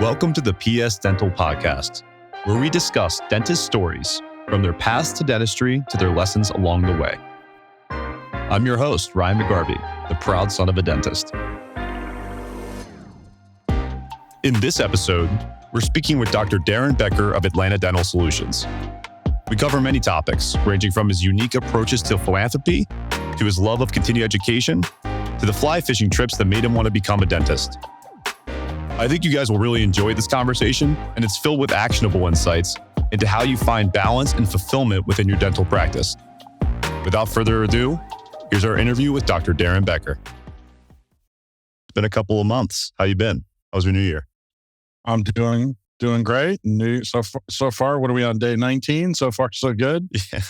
Welcome to the PS Dental Podcast, where we discuss dentist stories from their paths to dentistry to their lessons along the way. I'm your host, Ryan McGarvey, the proud son of a dentist. In this episode, we're speaking with Dr. Daren Becker of Atlanta Dental Solutions. We cover many topics, ranging from his unique approaches to philanthropy, to his love of continuing education, to the fly fishing trips that made him want to become a dentist. I think you guys will really enjoy this conversation, and it's filled with actionable insights into how you find balance and fulfillment within your dental practice. Without further ado, here's our interview with Dr. Daren Becker. It's been a couple of months. How you been? How was your new year? I'm doing great. So far, what are we on, day 19? So far, so good. Yeah.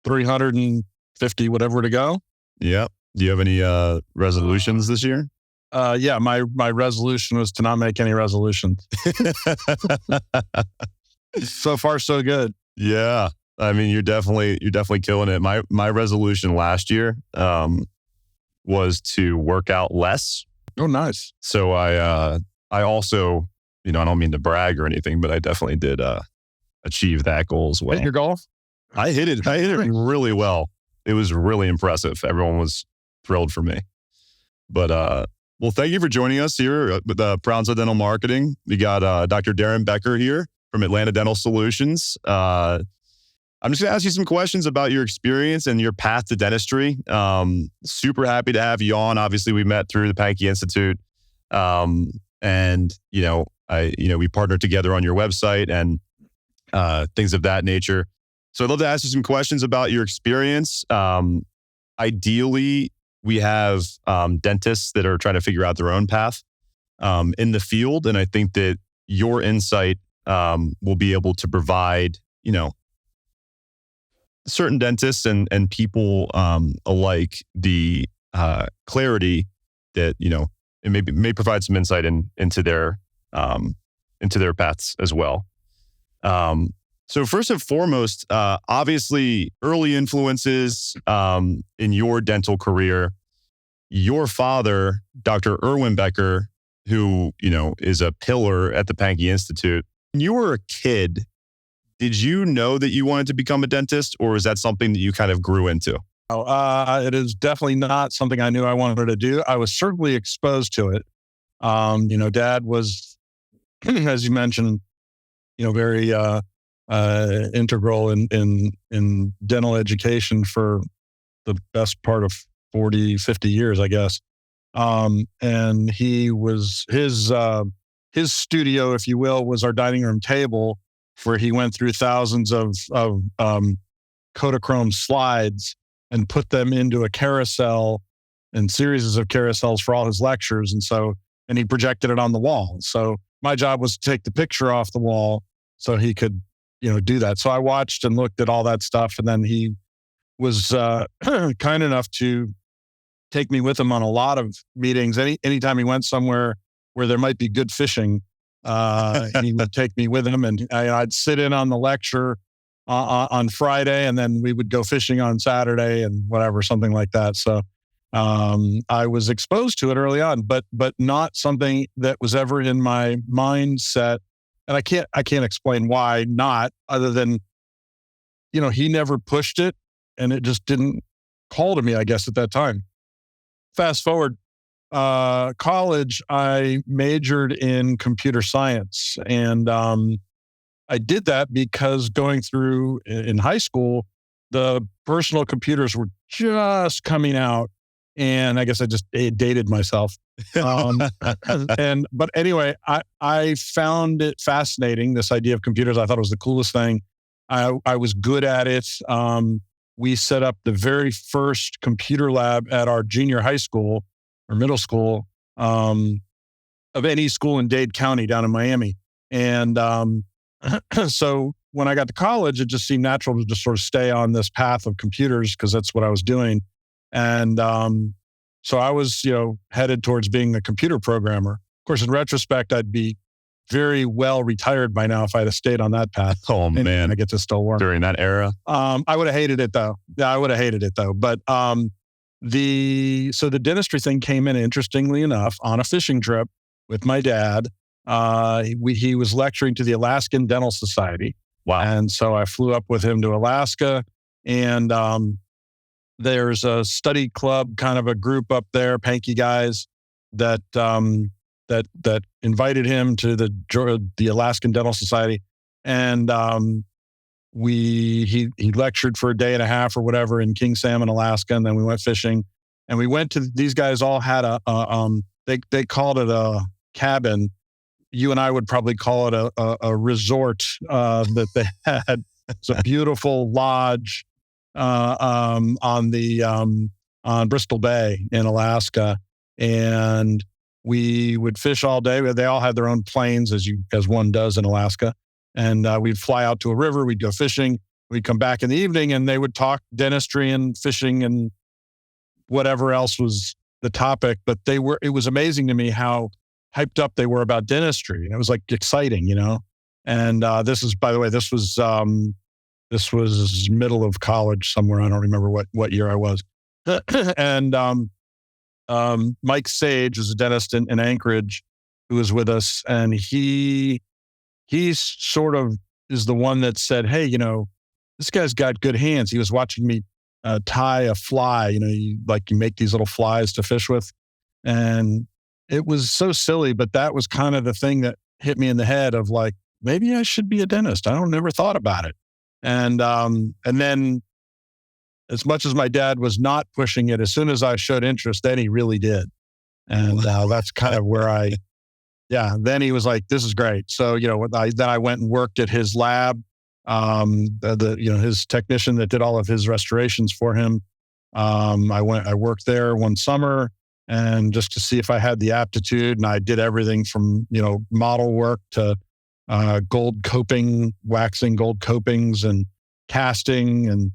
350, whatever to go. Yep. Do you have any resolutions this year? Yeah, my resolution was to not make any resolutions. So far, so good. Yeah. I mean, you're definitely killing it. My resolution last year was to work out less. Oh, nice. So I also, I don't mean to brag or anything, but I definitely did achieve that goal as well. Hit your goal? I hit it really well. It was really impressive. Everyone was thrilled for me. But well, thank you for joining us here with Proud Son Dental Marketing. We got Dr. Daren Becker here from Atlanta Dental Solutions. I'm just going to ask you some questions about your experience and your path to dentistry. Super happy to have you on. Obviously, we met through the Panky Institute. And we partnered together on your website and things of that nature. So I'd love to ask you some questions about your experience. Ideally, we have dentists that are trying to figure out their own path in the field. And I think that your insight will be able to provide, certain dentists and people alike the clarity that, it may provide some insight into their paths as well. So first and foremost, obviously early influences in your dental career, your father, Dr. Erwin Becker, who, is a pillar at the Panky Institute. When you were a kid, did you know that you wanted to become a dentist, or is that something that you kind of grew into? It is definitely not something I knew I wanted to do. I was certainly exposed to it. Dad was, as you mentioned, very integral in dental education for the best part of 40, 50 years, I guess. And he was, his studio, if you will, was our dining room table, where he went through thousands of Kodachrome slides and put them into a carousel and series of carousels for all his lectures. And he projected it on the wall. So my job was to take the picture off the wall so he could, do that. So I watched and looked at all that stuff. And then he was kind enough to take me with him on a lot of meetings. Anytime he went somewhere where there might be good fishing, he would take me with him, and I'd sit in on the lecture on Friday, and then we would go fishing on Saturday and whatever, something like that. So I was exposed to it early on, but not something that was ever in my mindset. And I can't explain why not, other than, he never pushed it, and it just didn't call to me, I guess, at that time. Fast forward, college, I majored in computer science. And I did that because going through in high school, the personal computers were just coming out. And I guess I just dated myself. But anyway, I found it fascinating, this idea of computers. I thought it was the coolest thing. I was good at it. We set up the very first computer lab at our junior high school or middle school of any school in Dade County down in Miami. And so when I got to college, it just seemed natural to just sort of stay on this path of computers because that's what I was doing. And so I was, headed towards being a computer programmer. Of course, in retrospect, I'd be very well retired by now if I had stayed on that path. Oh, man. I get to still work. During that era? I would have hated it, though. Yeah, I would have hated it, though. But the dentistry thing came in, interestingly enough, on a fishing trip with my dad. he was lecturing to the Alaskan Dental Society. Wow. And so I flew up with him to Alaska, and there's a study club, kind of a group up there, Panky guys, that invited him to the Alaskan Dental Society, and he lectured for a day and a half or whatever in King Salmon, Alaska, and then we went fishing, and we went to these guys all had they called it a cabin. You and I would probably call it a resort that they had. It's a beautiful lodge on Bristol Bay in Alaska, and we would fish all day. They all had their own planes, as one does in Alaska, and we'd fly out to a river. We'd go fishing. We'd come back in the evening, and they would talk dentistry and fishing and whatever else was the topic. But it was amazing to me how hyped up they were about dentistry. And it was like exciting, you know? And this was middle of college somewhere. I don't remember what year I was. And Mike Sage was a dentist in Anchorage who was with us. And he sort of is the one that said, hey, you know, this guy's got good hands. He was watching me tie a fly, you know, you make these little flies to fish with. And it was so silly, but that was kind of the thing that hit me in the head of like, maybe I should be a dentist. never thought about it. And then as much as my dad was not pushing it, as soon as I showed interest, then he really did. And that's kind of where then he was like, this is great. So, you know, then I went and worked at his lab, his technician that did all of his restorations for him. I worked there one summer, and just to see if I had the aptitude. And I did everything from, you know, model work to gold coping, waxing gold copings and casting. And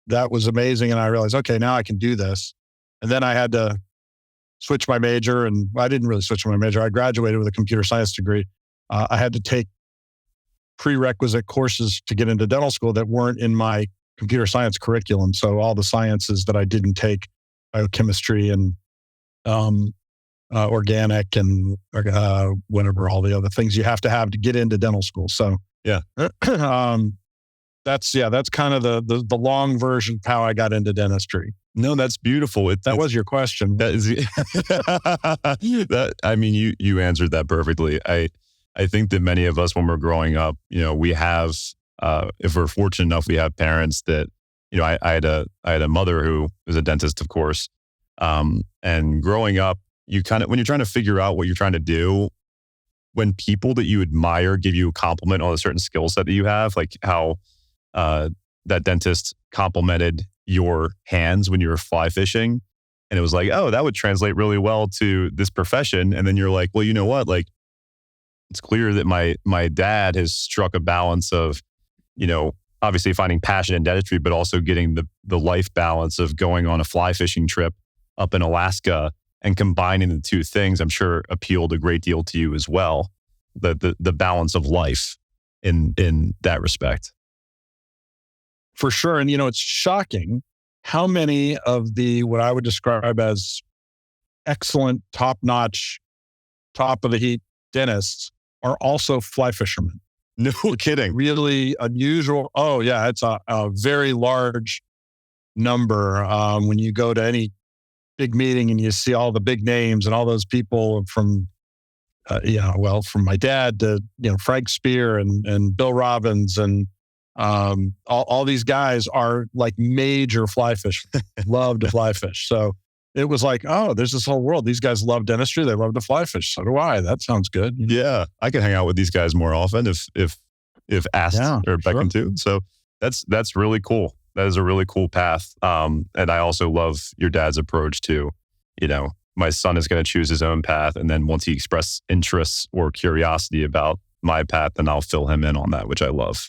that was amazing. And I realized, okay, now I can do this. And then I had to switch my major, and I didn't really switch my major. I graduated with a computer science degree. I had to take prerequisite courses to get into dental school that weren't in my computer science curriculum. So all the sciences that I didn't take, biochemistry and organic and whatever, all the other things you have to get into dental school. So yeah, that's kind of the long version of how I got into dentistry. No, that's beautiful. That was your question. That is, you answered that perfectly. I think that many of us, when we're growing up, you know, we have, if we're fortunate enough, we have parents that, you know, I had a mother who was a dentist, of course. And growing up, when you're trying to figure out what you're trying to do, when people that you admire give you a compliment on a certain skill set that you have, like how that dentist complimented your hands when you were fly fishing, and it was like, oh, that would translate really well to this profession. And then you're like, well, you know what? Like, it's clear that my dad has struck a balance of, you know, obviously finding passion in dentistry, but also getting the life balance of going on a fly fishing trip up in Alaska, and combining the two things, I'm sure appealed a great deal to you as well. The balance of life in that respect. For sure. And, you know, it's shocking how many of what I would describe as excellent, top-notch, top-of-the-heap dentists are also fly fishermen. No kidding. Really unusual. Oh, yeah. It's a very large number. When you go to any big meeting and you see all the big names and all those people from my dad to, you know, Frank Spear and Bill Robbins and all these guys are like major fly fishers, love to fly fish. So it was like, oh, there's this whole world. These guys love dentistry. They love to fly fish. So do I. That sounds good. Yeah. I could hang out with these guys more often if asked or beckoned to. So that's really cool. That is a really cool path. And I also love your dad's approach to, you know, my son is going to choose his own path. And then once he expresses interest or curiosity about my path, then I'll fill him in on that, which I love.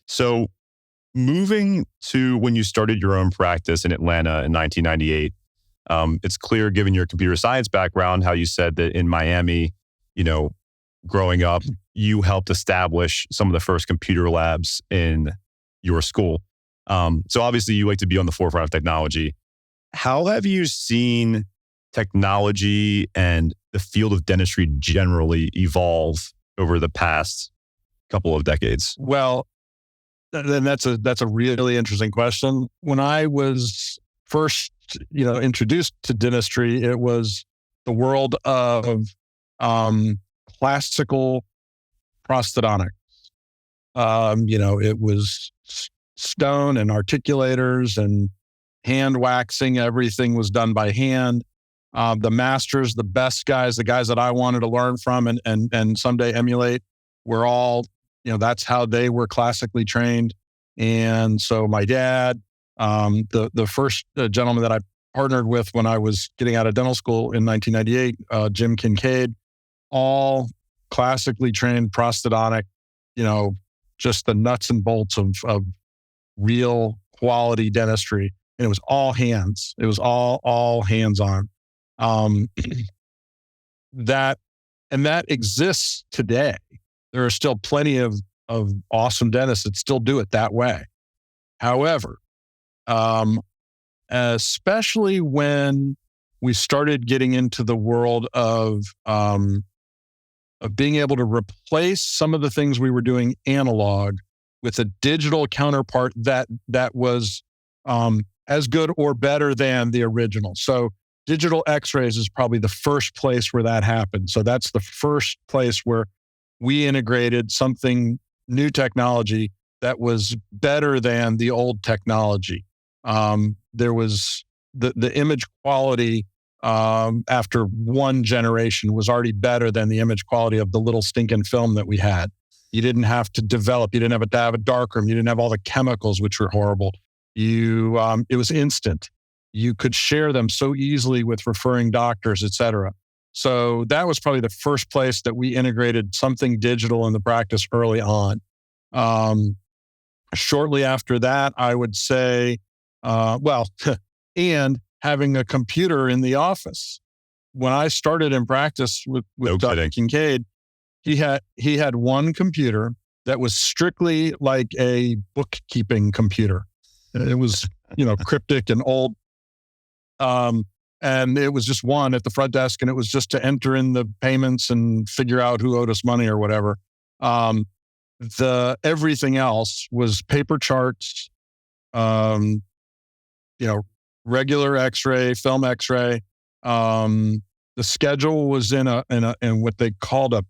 So moving to when you started your own practice in Atlanta in 1998, it's clear, given your computer science background, how you said that in Miami, you know, growing up, you helped establish some of the first computer labs in your school. So obviously you like to be on the forefront of technology. How have you seen technology and the field of dentistry generally evolve over the past couple of decades? Well, then that's a really interesting question. When I was first, introduced to dentistry, it was the world of classical prosthodontics. It was stone and articulators and hand waxing. Everything was done by hand. The masters, the best guys, the guys that I wanted to learn from and someday emulate, were all, that's how they were classically trained. And so my dad, the first gentleman that I partnered with when I was getting out of dental school in 1998, Jim Kincaid, all classically trained prosthodontic, just the nuts and bolts of real quality dentistry. And it was all hands. It was all hands on. That exists today. There are still plenty of awesome dentists that still do it that way. However, especially when we started getting into the world of being able to replace some of the things we were doing analog with a digital counterpart that was as good or better than the original. So digital x-rays is probably the first place where that happened. So that's the first place where we integrated something, new technology that was better than the old technology. There was the image quality after one generation was already better than the image quality of the little stinking film that we had. You didn't have to develop. You didn't have to have a darkroom. You didn't have all the chemicals, which were horrible. It was instant. You could share them so easily with referring doctors, et cetera. So that was probably the first place that we integrated something digital in the practice early on. Shortly after that, I would say, and having a computer in the office. When I started in practice with Dr. Kincaid, he had one computer that was strictly like a bookkeeping computer. It was, cryptic and old. And it was just one at the front desk, and it was just to enter in the payments and figure out who owed us money or whatever. Everything else was paper charts, regular X-ray, film X-ray. The schedule was in what they called I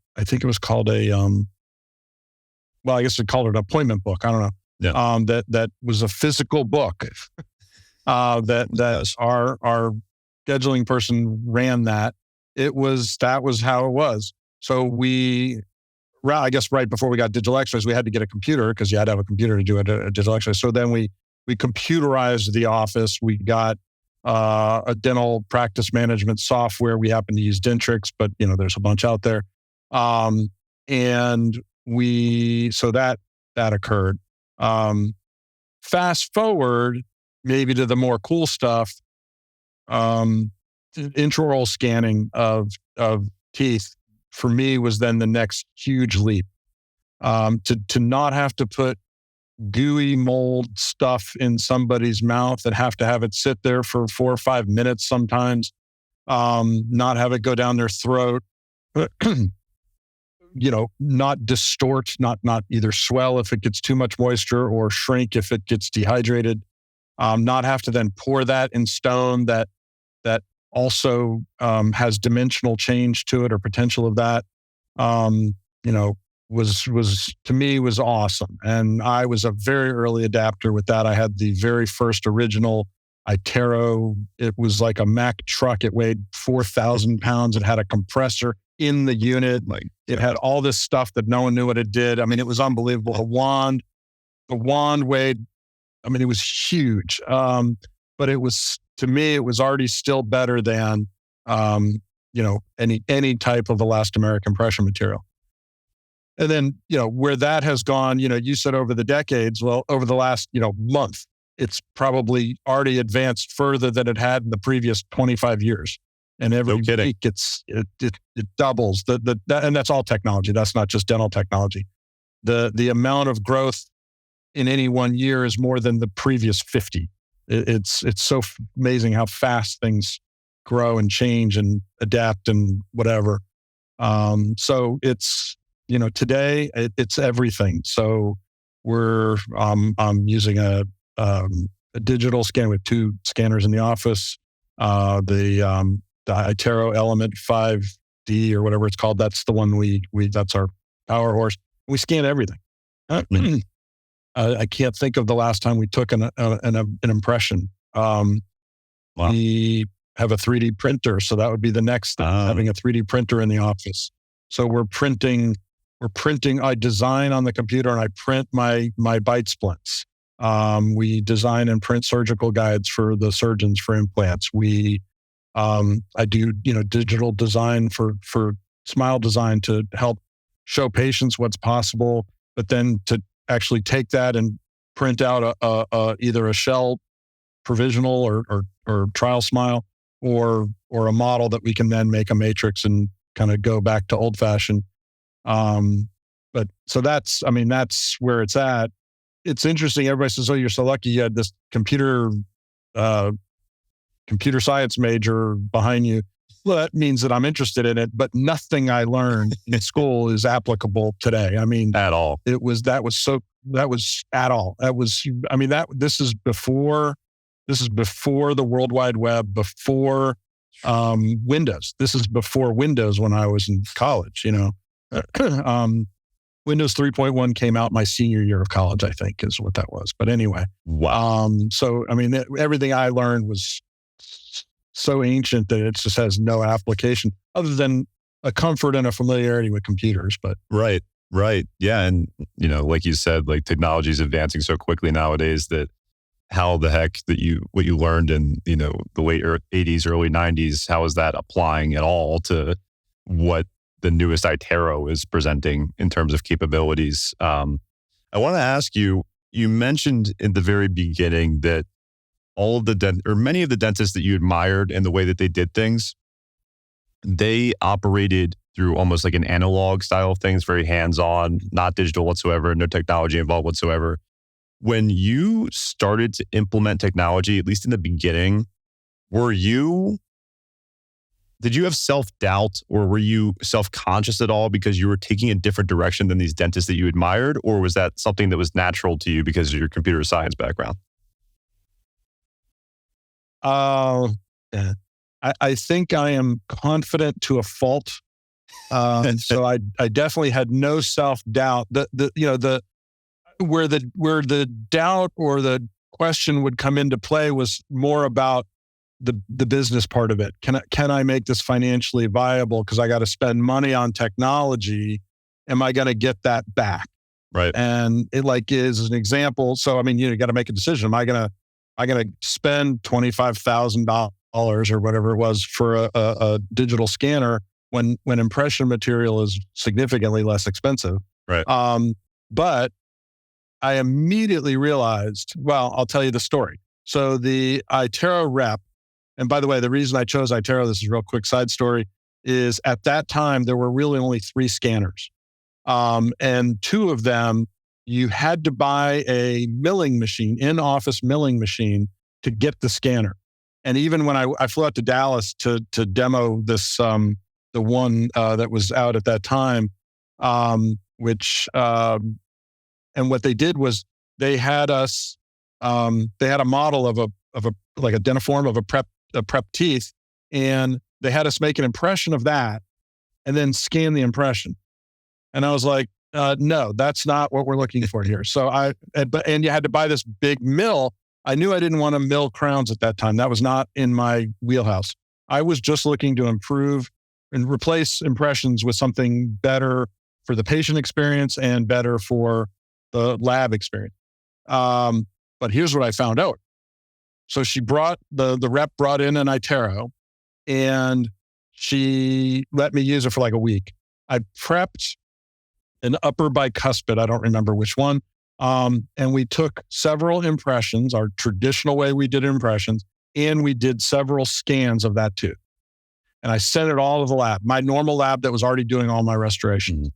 guess we called it an appointment book. I don't know. Yeah. That was a physical book. That our scheduling person ran that. That was how it was. So I guess right before we got digital x-rays, we had to get a computer because you had to have a computer to do a digital x-ray. So then we computerized the office. We got a dental practice management software. We happen to use Dentrix, but there's a bunch out there. So that occurred. Fast forward maybe to the more cool stuff. Intraoral scanning of teeth for me was then the next huge leap. To not have to put gooey mold stuff in somebody's mouth and have to have it sit there for 4 or 5 minutes sometimes, not have it go down their throat, not distort, not either swell if it gets too much moisture or shrink if it gets dehydrated, not have to then pour that in stone that also has dimensional change to it or potential of that, was to me was awesome. And I was a very early adapter with that. I had the very first original Itero. It was like a Mack truck. It weighed 4,000 pounds. It had a compressor in the unit. It had all this stuff that no one knew what it did. I mean, it was unbelievable. The wand weighed, it was huge. But it was, to me, it was already still better than, any type of elastomeric compression material. And then, where that has gone, you said over the decades, well, over the last, month, it's probably already advanced further than it had in the previous 25 years. And every week it doubles. And that's all technology. That's not just dental technology. The amount of growth in any 1 year is more than the previous 50. It's so amazing how fast things grow and change and adapt and whatever. So it's, today it's everything. So I'm using a digital scan with 2 scanners in the office. The iTero Element 5D or whatever it's called. That's the one that's our power horse. We scan everything. I can't think of the last time we took an impression. Wow. We have a 3D printer, so that would be the next thing, having a 3D printer in the office. So we're printing. I design on the computer and I print my bite splints. We design and print surgical guides for the surgeons for implants. I do, digital design for smile design to help show patients what's possible, but then to actually take that and print out either a shell provisional or trial smile or a model that we can then make a matrix and kind of go back to old fashioned. But so that's where it's at. It's interesting. Everybody says, "Oh, you're so lucky you had this computer science major behind you." Well, that means that I'm interested in it, but nothing I learned in school is applicable today. At all. This is before the World Wide Web, before Windows. This is before Windows when I was in college, Windows 3.1 came out my senior year of college, I think is what that was. But anyway. Wow. Everything I learned was so ancient that it just has no application other than a comfort and a familiarity with computers. But Right. Yeah. And, like you said, like technology is advancing so quickly nowadays that how the heck what you learned in, the late 80s, early 90s, how is that applying at all to what the newest iTero is presenting in terms of capabilities? I want to ask you, you mentioned in the very beginning that all of many of the dentists that you admired and the way that they did things, they operated through almost like an analog style of things, very hands-on, not digital whatsoever, no technology involved whatsoever. When you started to implement technology, at least in the beginning, did you have self-doubt or were you self-conscious at all because you were taking a different direction than these dentists that you admired? Or was that something that was natural to you because of your computer science background? I think I am confident to a fault. So I definitely had no self-doubt. Where the doubt or the question would come into play was more about the business part of it. Can I make this financially viable? Because I got to spend money on technology. Am I going to get that back? Right. And it is an example. So you got to make a decision. Am I going to spend $25,000 or whatever it was for a digital scanner when impression material is significantly less expensive? Right. But I immediately realized, well, I'll tell you the story. So the iTero rep, and by the way, the reason I chose iTero, this is a real quick side story, is at that time, there were really only 3 scanners. And 2 of them, you had to buy a milling machine, in-office milling machine to get the scanner. And even when I flew out to Dallas to demo this, the one that was out at that time, and what they did was they had us, they had a model of a dentiform of a prep teeth, and they had us make an impression of that and then scan the impression. And I was like, no, that's not what we're looking for here. So and you had to buy this big mill. I knew I didn't want to mill crowns at that time. That was not in my wheelhouse. I was just looking to improve and replace impressions with something better for the patient experience and better for the lab experience. But here's what I found out. So the rep brought in an iTero and she let me use it for like a week. I prepped an upper bicuspid. I don't remember which one. And we took several impressions, our traditional way we did impressions, and we did several scans of that too. And I sent it all to the lab, my normal lab that was already doing all my restorations.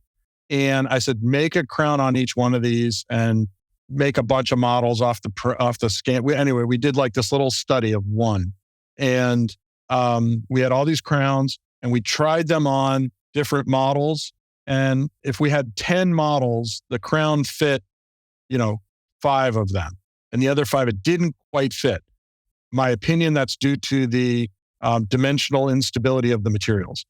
And I said, make a crown on each one of these and make a bunch of models off the scan. We did like this little study of one. And we had all these crowns and we tried them on different models. And if we had 10 models, the crown fit, 5 of them. And the other 5, it didn't quite fit. My opinion, that's due to the dimensional instability of the materials.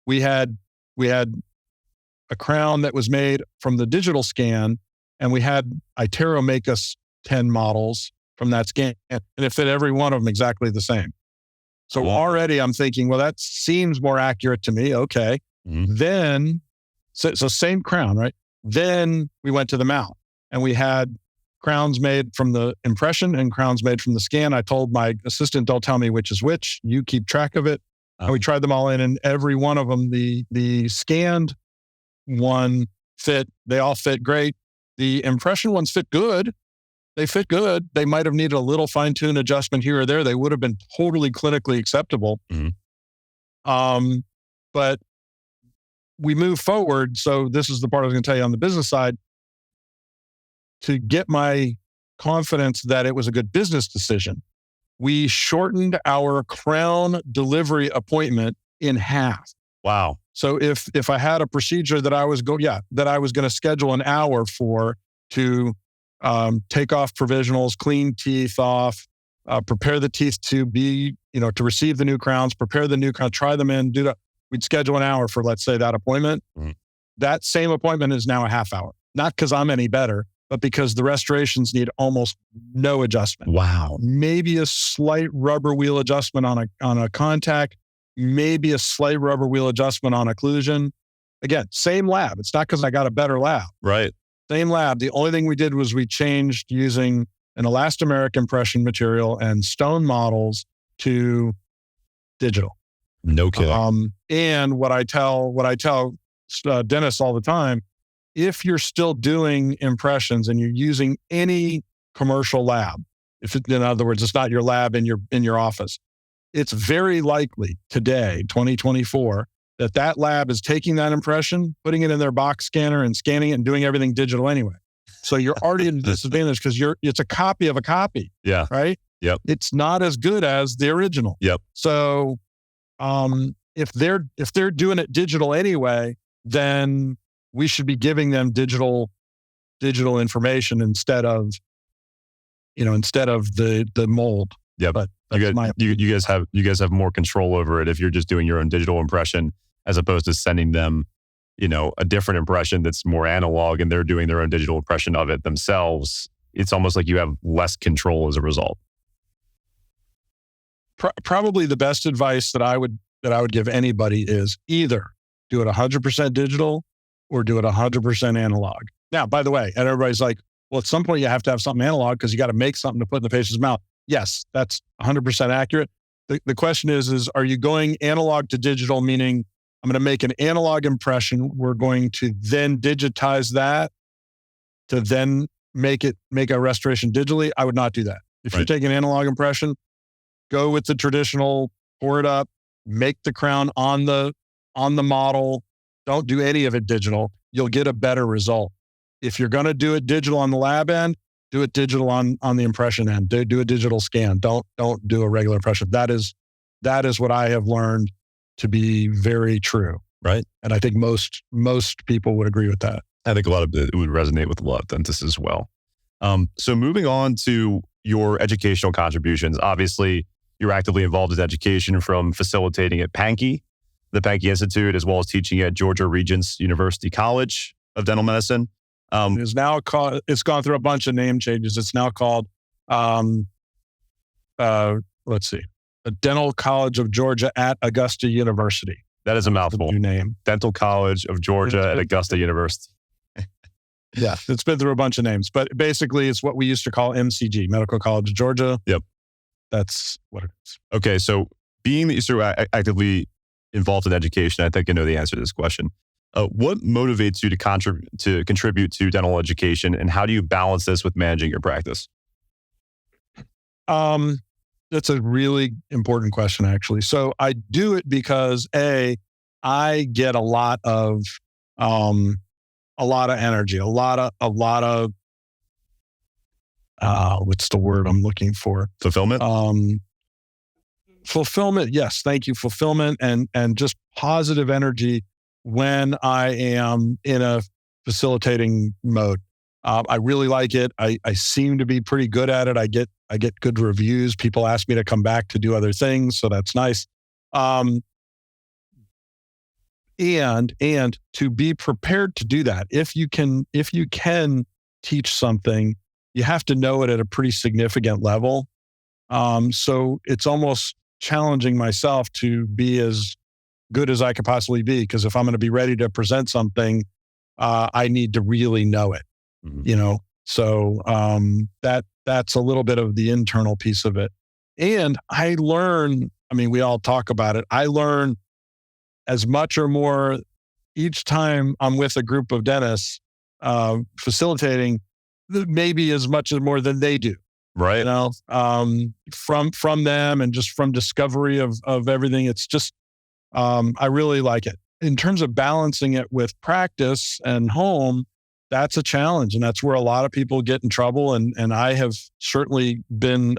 We had a crown that was made from the digital scan, and we had iTero make us 10 models from that scan, and it fit every one of them exactly the same. So already I'm thinking, well, that seems more accurate to me. Okay. Mm-hmm. Then, so same crown, right? Then we went to the mount, and we had crowns made from the impression and crowns made from the scan. I told my assistant, don't tell me which is which. You keep track of it. And we tried them all in, and every one of them, the scanned one fit. They all fit great. The impression ones fit good. They fit good. They might have needed a little fine-tune adjustment here or there. They would have been totally clinically acceptable. Mm-hmm. But we move forward. So this is the part I was going to tell you on the business side. To get my confidence that it was a good business decision, we shortened our crown delivery appointment in half. Wow. So if I had a procedure that I was going to schedule an hour for to take off provisionals, clean teeth off, prepare the teeth to be, to receive the new crowns, prepare the new crown, try them in, do that. We'd schedule an hour for, let's say, that appointment. Mm-hmm. That same appointment is now a half hour. Not because I'm any better, but because the restorations need almost no adjustment. Wow. Maybe a slight rubber wheel adjustment on a contact, maybe a slight rubber wheel adjustment on occlusion. Again, same lab. It's not because I got a better lab. Right. Same lab. The only thing we did was we changed using an elastomeric impression material and stone models to digital. No kidding. And what I tell dentists all the time, if you're still doing impressions and you're using any commercial lab, in other words, it's not your lab in your office, it's very likely today, 2024, that lab is taking that impression, putting it in their box scanner and scanning it and doing everything digital anyway. So you're already at a disadvantage because it's a copy of a copy. Yeah. Right? Yep. It's not as good as the original. Yep. So if they're doing it digital anyway, then we should be giving them digital information instead of the mold. Yeah, but you guys have more control over it if you're just doing your own digital impression as opposed to sending them, a different impression that's more analog and they're doing their own digital impression of it themselves. It's almost like you have less control as a result. Probably the best advice that I would give anybody is either do it 100% digital or do it 100% analog. Now, by the way, and everybody's like, well, at some point you have to have something analog because you got to make something to put in the patient's mouth. Yes, that's 100% accurate. The question is, are you going analog to digital, meaning I'm going to make an analog impression. We're going to then digitize that to then make a restoration digitally. I would not do that. If you're taking an analog impression, go with the traditional, pour it up, make the crown on the model. Don't do any of it digital. You'll get a better result. If you're going to do it digital on the lab end, do it digital on the impression end. Do a digital scan. Don't do a regular impression. That is what I have learned to be very true. Right. And I think most people would agree with that. I think it would resonate with a lot of dentists as well. So moving on to your educational contributions, obviously you're actively involved in education from facilitating at Panky, the Panky Institute, as well as teaching at Georgia Regents University College of Dental Medicine. It's now called. It's gone through a bunch of name changes. It's now called, the Dental College of Georgia at Augusta University. That is a mouthful. New name. Dental College of Georgia at Augusta University. Yeah, it's been through a bunch of names, but basically it's what we used to call MCG, Medical College of Georgia. Yep. That's what it is. Okay, so being that you're so actively involved in education, I think I know the answer to this question. What motivates you to contribute to dental education, and how do you balance this with managing your practice? That's a really important question, actually. So I do it because I get a lot of energy, a lot of what's the word I'm looking for? Fulfillment? Fulfillment, yes, thank you. Fulfillment and just positive energy when I am in a facilitating mode. I really like it. I seem to be pretty good at it. I get good reviews. People ask me to come back to do other things, so that's nice. And to be prepared to do that. If you can teach something, you have to know it at a pretty significant level. So it's almost challenging myself to be as good as I could possibly be, because if I'm going to be ready to present something, I need to really know it. Mm-hmm. So that's a little bit of the internal piece of it. And I learn, we all talk about it. I learn as much or more each time I'm with a group of dentists facilitating, maybe as much or more than they do. Right. From them and just from discovery of everything. It's just, I really like it. In terms of balancing it with practice and home, that's a challenge. And that's where a lot of people get in trouble. And I have certainly been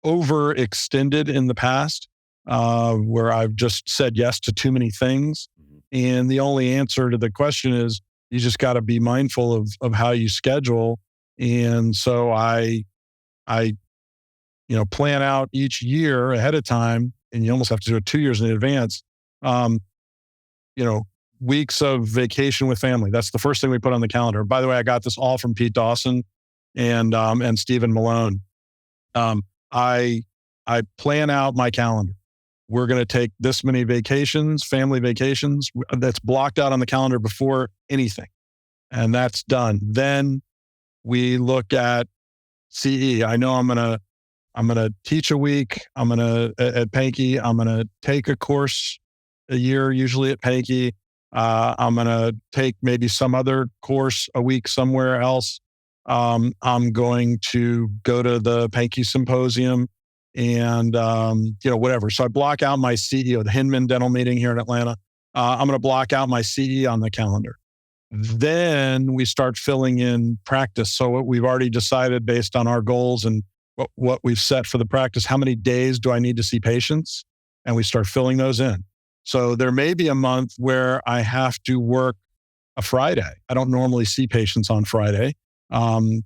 overextended in the past, where I've just said yes to too many things. And the only answer to the question is you just got to be mindful of how you schedule. And so I plan out each year ahead of time, and you almost have to do it 2 years in advance. Weeks of vacation with family. That's the first thing we put on the calendar. By the way, I got this all from Pete Dawson and Stephen Malone. I plan out my calendar. We're going to take this many vacations, family vacations. That's blocked out on the calendar before anything, and that's done. Then we look at CE. I know I'm gonna teach a week. I'm gonna at Panky. I'm gonna take a course a year, usually at Panky. I'm gonna take maybe some other course a week somewhere else. I'm going to go to the Panky Symposium and whatever. So I block out my CEO, the Hinman Dental Meeting here in Atlanta. I'm gonna block out my CE on the calendar. Then we start filling in practice. So what we've already decided based on our goals and what we've set for the practice, how many days do I need to see patients? And we start filling those in. So there may be a month where I have to work a Friday. I don't normally see patients on Friday. And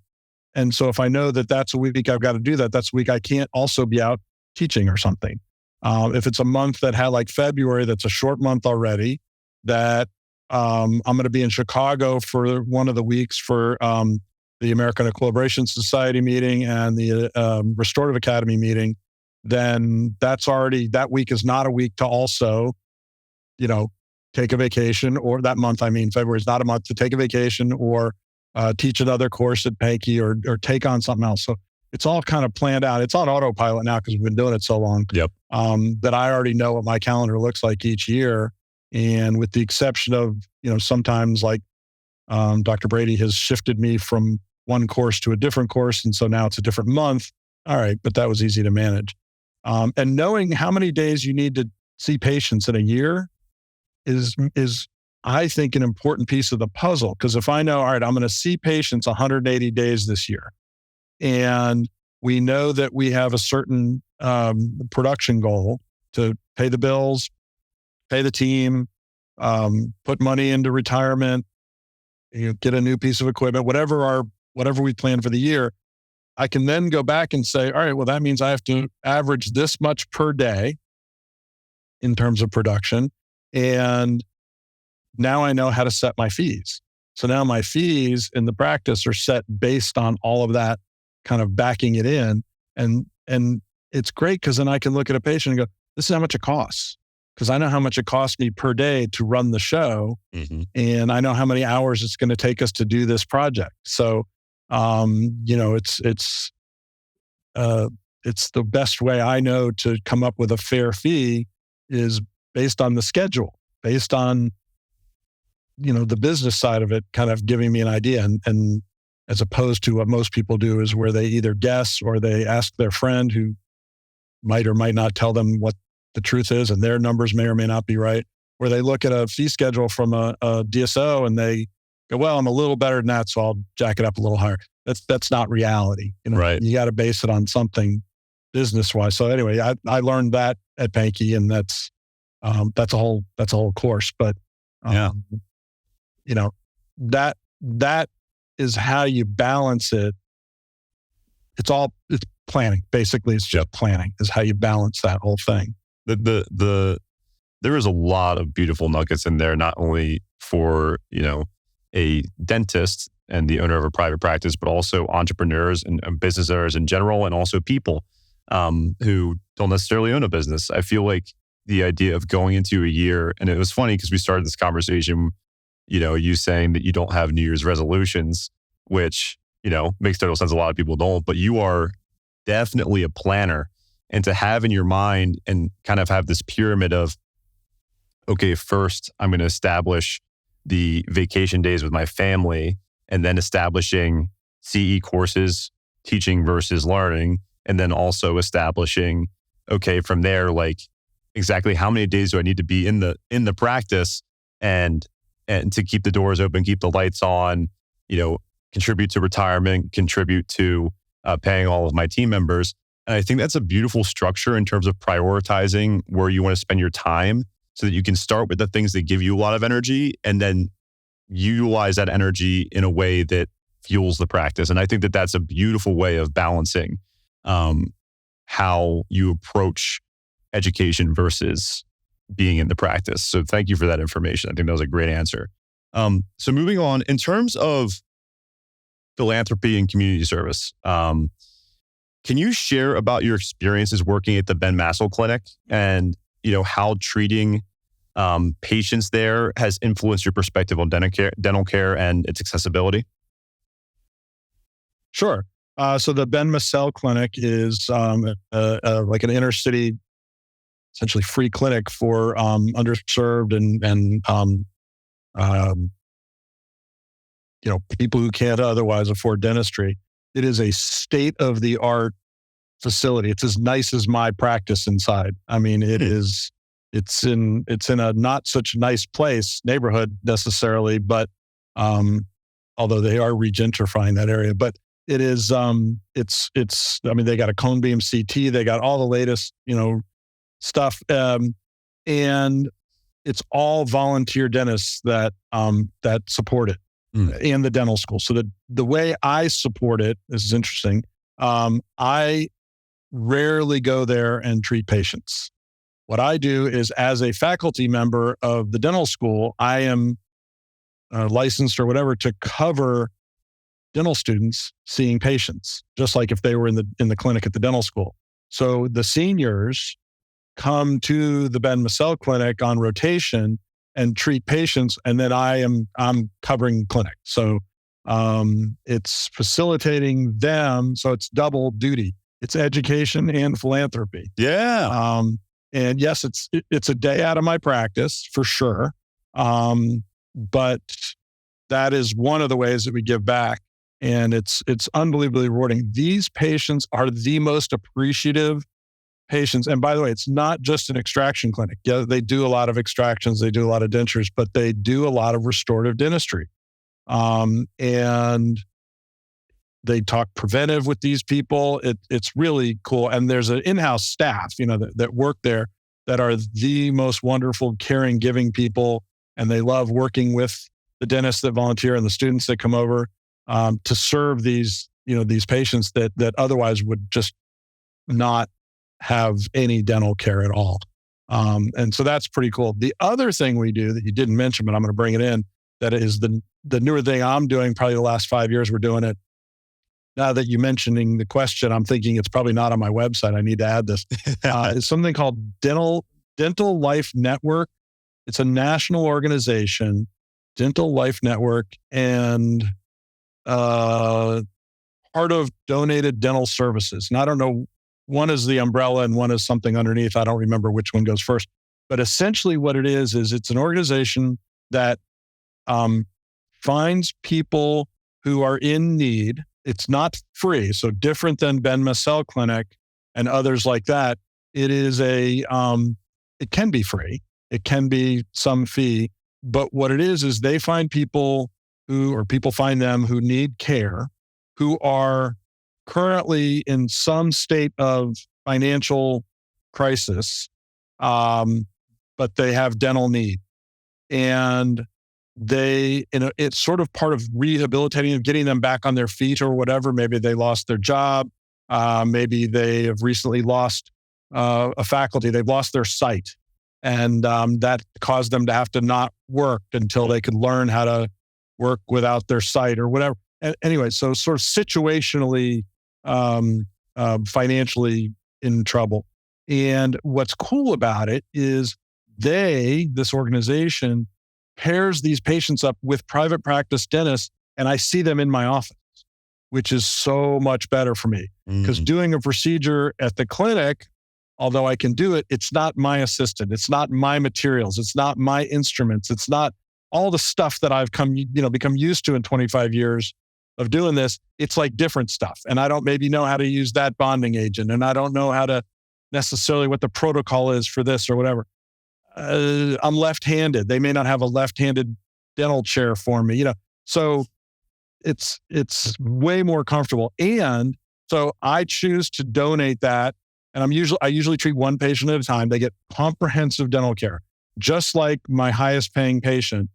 so if I know that that's a week I've got to do that, that's a week I can't also be out teaching or something. If it's a month that had like February, that's a short month already, that I'm going to be in Chicago for one of the weeks for the American Equilibration Society meeting and the Restorative Academy meeting, then that week is not a week to also, take a vacation, or that month, February is not a month to take a vacation or teach another course at Panky or take on something else. So it's all kind of planned out. It's on autopilot now because we've been doing it so long. Yep. That I already know what my calendar looks like each year. And with the exception of, sometimes like Dr. Brady has shifted me from one course to a different course. And so now it's a different month. All right. But that was easy to manage. And knowing how many days you need to see patients in a year is I think, an important piece of the puzzle. Because if I know, all right, I'm going to see patients 180 days this year, and we know that we have a certain production goal to pay the bills, pay the team, put money into retirement, get a new piece of equipment, whatever we plan for the year, I can then go back and say, all right, well, that means I have to average this much per day in terms of production. And now I know how to set my fees. So now my fees in the practice are set based on all of that, kind of backing it in. And it's great because then I can look at a patient and go, this is how much it costs. Because I know how much it costs me per day to run the show. Mm-hmm. And I know how many hours it's going to take us to do this project. So, it's the best way I know to come up with a fair fee is based on the schedule, based on, the business side of it, kind of giving me an idea. And as opposed to what most people do is where they either guess or they ask their friend who might or might not tell them what the truth is, and their numbers may or may not be right, where they look at a fee schedule from a DSO and they go, well, I'm a little better than that, so I'll jack it up a little higher. That's not reality. Right. You got to base it on something business wise. So anyway, I learned that at Panky, and that's a whole course. But you know, that is how you balance it. It's planning. Basically, it's just planning is how you balance that whole thing. There is a lot of beautiful nuggets in there, not only for, a dentist and the owner of a private practice, but also entrepreneurs and business owners in general, and also people who don't necessarily own a business. I feel like the idea of going into a year, and it was funny because we started this conversation, you saying that you don't have New Year's resolutions, which, makes total sense. A lot of people don't, but you are definitely a planner. And to have in your mind and kind of have this pyramid of, okay, first I'm going to establish the vacation days with my family, and then establishing CE courses, teaching versus learning, and then also establishing, okay, from there, like exactly how many days do I need to be in the practice and to keep the doors open, keep the lights on, contribute to retirement, contribute to paying all of my team members. And I think that's a beautiful structure in terms of prioritizing where you want to spend your time, so that you can start with the things that give you a lot of energy and then utilize that energy in a way that fuels the practice. And I think that that's a beautiful way of balancing how you approach education versus being in the practice. So thank you for that information. I think that was a great answer. So moving on, in terms of philanthropy and community service, can you share about your experiences working at the Ben Massel Clinic and how treating patients there has influenced your perspective on dental care and its accessibility? Sure. So the Ben Massel Clinic is like an inner city, essentially free clinic for underserved and people who can't otherwise afford dentistry. It is a state-of-the-art facility. It's as nice as my practice inside. I mean, it is. It's in a not such nice neighborhood necessarily, but although they are regentrifying that area, but it is. It's. I mean, they got a cone beam CT. They got all the latest, stuff, and it's all volunteer dentists that support it, and the dental school. So the way I support it, this is interesting. I rarely go there and treat patients. What I do is, as a faculty member of the dental school, I am licensed or whatever to cover dental students seeing patients, just like if they were in the clinic at the dental school. So the seniors come to the Ben Massel Clinic on rotation and treat patients, and then I'm covering clinic. So it's facilitating them. So it's double duty. It's education and philanthropy. Yeah. And yes, it's a day out of my practice for sure. But that is one of the ways that we give back. And it's unbelievably rewarding. These patients are the most appreciative patients. And by the way, it's not just an extraction clinic. Yeah, they do a lot of extractions, they do a lot of dentures, but they do a lot of restorative dentistry. And they talk preventive with these people. It's really cool. And there's an in-house staff, that work there that are the most wonderful, caring, giving people. And they love working with the dentists that volunteer and the students that come over to serve these patients that otherwise would just not have any dental care at all. And so that's pretty cool. The other thing we do that you didn't mention, but I'm going to bring it in, that is the newer thing I'm doing, probably the last 5 years we're doing it. Now that you're mentioning the question, I'm thinking it's probably not on my website. I need to add this. It's something called Dental Life Network. It's a national organization, Dental Life Network, and part of Donated Dental Services. And I don't know, one is the umbrella and one is something underneath. I don't remember which one goes first. But essentially what it is it's an organization that finds people who are in need. It's not free, so different than Ben Massel Clinic and others like that. It is it can be free. It can be some fee, but what it is they find people people find them who need care, who are currently in some state of financial crisis, but they have dental need. And it's sort of part of rehabilitating and getting them back on their feet or whatever. Maybe they lost their job. Maybe they have recently lost a faculty. They've lost their sight. And that caused them to have to not work until they could learn how to work without their sight or whatever. And anyway, so sort of situationally, financially in trouble. And what's cool about it is this organization, pairs these patients up with private practice dentists, and I see them in my office, which is so much better for me. Because doing a procedure at the clinic, although I can do it, it's not my assistant. It's not my materials. It's not my instruments. It's not all the stuff that I've become used to in 25 years of doing this. It's like different stuff. And I don't maybe know how to use that bonding agent. And I don't know how to necessarily what the protocol is for this or whatever. I'm left-handed. They may not have a left-handed dental chair for me, So it's way more comfortable. And so I choose to donate that. And I usually treat one patient at a time. They get comprehensive dental care. Just like my highest paying patient,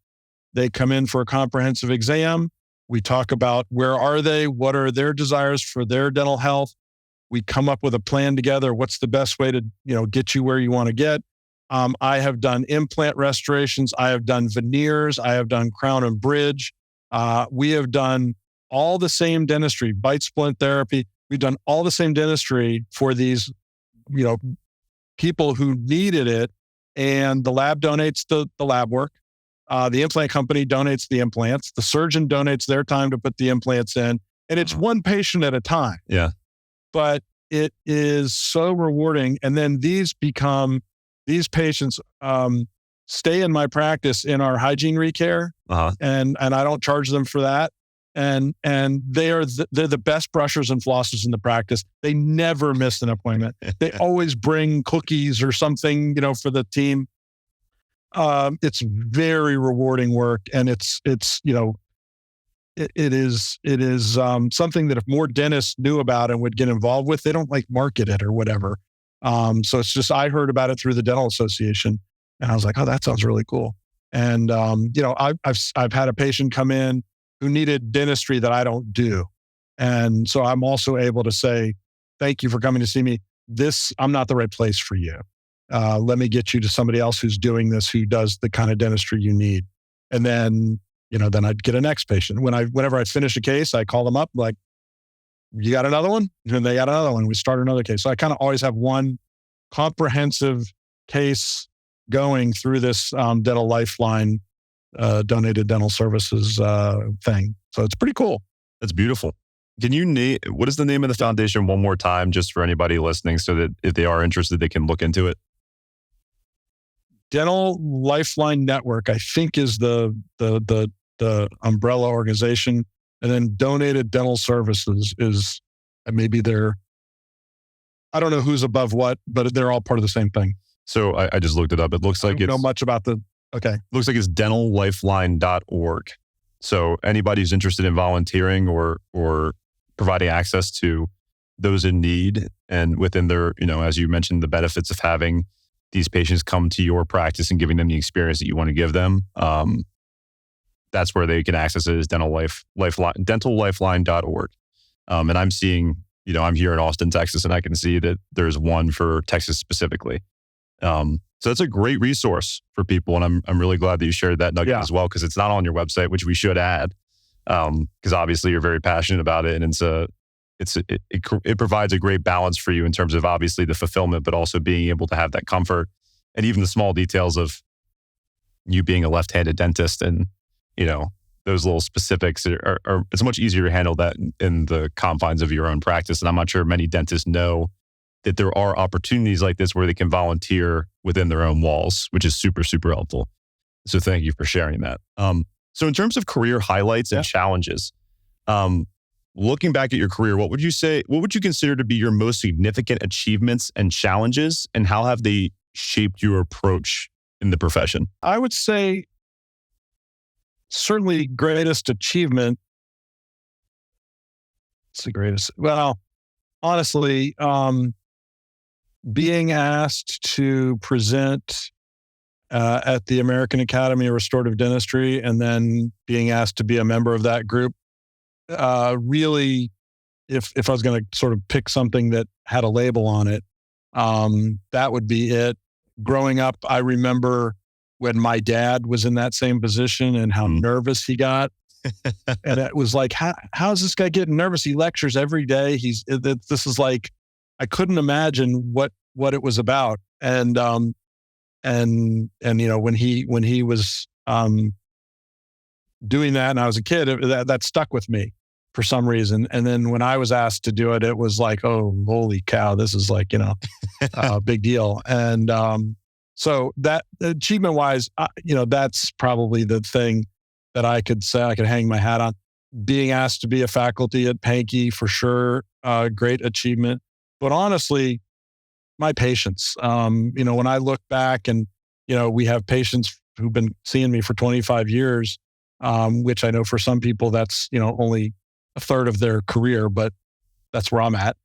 they come in for a comprehensive exam. We talk about where are they? What are their desires for their dental health? We come up with a plan together. What's the best way to, get you where you want to get? I have done implant restorations. I have done veneers. I have done crown and bridge. We have done all the same dentistry, bite splint therapy. We've done all the same dentistry for these, people who needed it. And the lab donates the lab work. The implant company donates the implants. The surgeon donates their time to put the implants in. And it's one patient at a time. Yeah. But it is so rewarding. And then these patients stay in my practice in our hygiene recare. And I don't charge them for that. And they're the best brushers and flossers in the practice. They never miss an appointment. They always bring cookies or something, for the team. It's very rewarding work, and it is something that if more dentists knew about and would get involved with, they don't market it or whatever. So it's just I heard about it through the Dental Association, and I was like, oh, that sounds really cool. And I've had a patient come in who needed dentistry that I don't do. And so I'm also able to say, thank you for coming to see me. I'm not the right place for you. Let me get you to somebody else who's doing this, who does the kind of dentistry you need. And then, then I'd get a next patient. Whenever I'd finish a case, I call them up like, you got another one? And they got another one. We start another case. So I kind of always have one comprehensive case going through this Dental Lifeline donated dental services thing. So it's pretty cool. That's beautiful. Can you name, what is the name of the foundation one more time, just for anybody listening, so that if they are interested, they can look into it? Dental Lifeline Network, I think, is the umbrella organization. And then Donated Dental Services is maybe I don't know who's above what, but they're all part of the same thing. So I just looked it up. It looks like I don't know much about okay. Looks like it's dentallifeline.org. So anybody who's interested in volunteering or providing access to those in need, and within their, as you mentioned, the benefits of having these patients come to your practice and giving them the experience that you want to give them. That's where they can access it, is dentallifeline.org. And I'm seeing, I'm here in Austin, Texas, and I can see that there's one for Texas specifically. So that's a great resource for people. And I'm really glad that you shared that nugget as well, because it's not on your website, which we should add. Because obviously you're very passionate about it, and it provides a great balance for you in terms of obviously the fulfillment, but also being able to have that comfort, and even the small details of you being a left-handed dentist, and those little specifics are it's much easier to handle that in the confines of your own practice. And I'm not sure many dentists know that there are opportunities like this where they can volunteer within their own walls, which is super, super helpful. So thank you for sharing that. So in terms of career highlights and challenges, looking back at your career, what would you consider to be your most significant achievements and challenges, and how have they shaped your approach in the profession? I would say certainly greatest achievement. It's the greatest. Well, honestly, being asked to present at the American Academy of Restorative Dentistry, and then being asked to be a member of that group, really, if I was going to sort of pick something that had a label on it, that would be it. Growing up, I remember when my dad was in that same position and how nervous he got. And it was like, how's this guy getting nervous? He lectures every day. This is like, I couldn't imagine what it was about. And when he was doing that and I was a kid, that stuck with me for some reason. And then when I was asked to do it, it was like, oh, holy cow, this is like, a big deal. And so that achievement wise, that's probably the thing that I could say I could hang my hat on. Being asked to be a faculty at Panky, for sure, great achievement. But honestly, my patients, when I look back and, we have patients who've been seeing me for 25 years, which I know for some people that's, only a third of their career, but that's where I'm at.